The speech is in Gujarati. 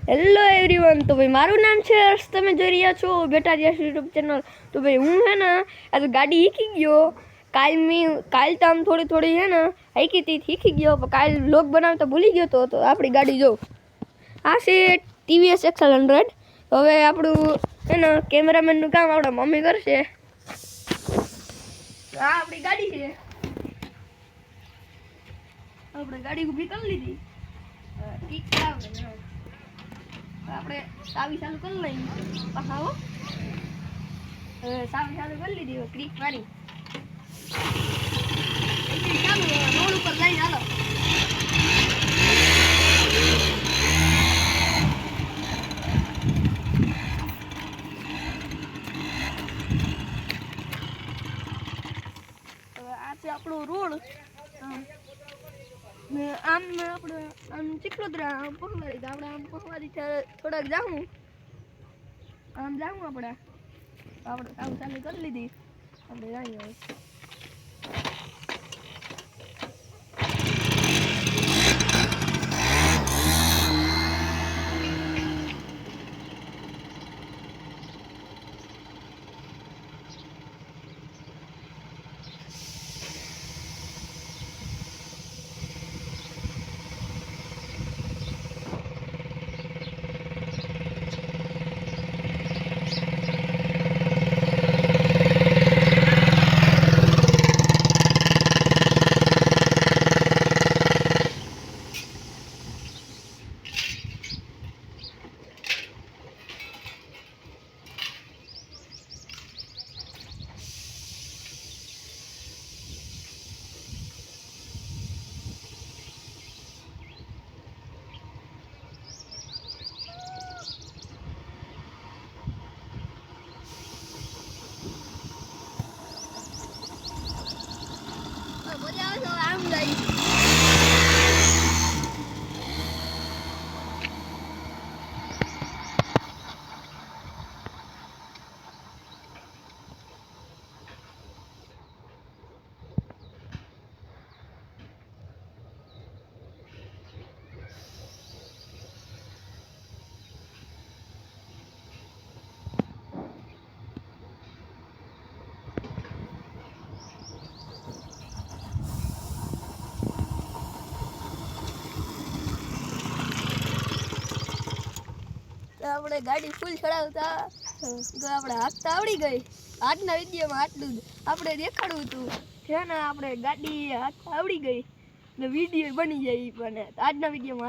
હેલો એવરીવન, તો ભાઈ મારું નામ છે હર્ષ, તમે જોઈ રહ્યા છો બેટા યશ યુટ્યુબ ચેનલ। તો ભાઈ હું હે ને આ ગાડી શીખી ગયો। કાલ તો આમ થોડી હે ને હાઈકી તી શીખી ગયો, પણ કાલ વ્લોગ બનાવતા ભૂલી ગયો તો આપણી ગાડી જો આ છે TVS XL100। હવે આપણું હે ને કેમેરામેનનું કામ આપણા મમ્મી કરશે। આ આપણી ગાડી છે, આપણે ગાડી ઊભી કરી લીધી। આપણે ચાવી ચાલુ કરી લઈએ, પાછા ચાવી ચાલુ કરી લીધી, ક્લિક મારી ચાલુ રોડ ઉપર લઈને હાલો। આ છે આપણો રોડ, ને આમ આપણે આમ ચીખલોદરા આમ પહોંચવાડી, આપણે આમ પહોંચવાડી થોડાક જાઉં, આમ જાઉં આપણે કામ ચાલુ કરી લીધી, આપણે જઈએ હવે। આમ જાય આપણે ગાડી ફૂલ ચડાવતા તો આપણે હાંકતા આવડી ગઈ। આજના વિડીયોમાં આટલું જ આપણે દેખાડવું હતું છે ને, આપણે ગાડી હાંકતા આવડી ગઈ ને વિડીયો બની જાય, પણ આજના વિડીયોમાં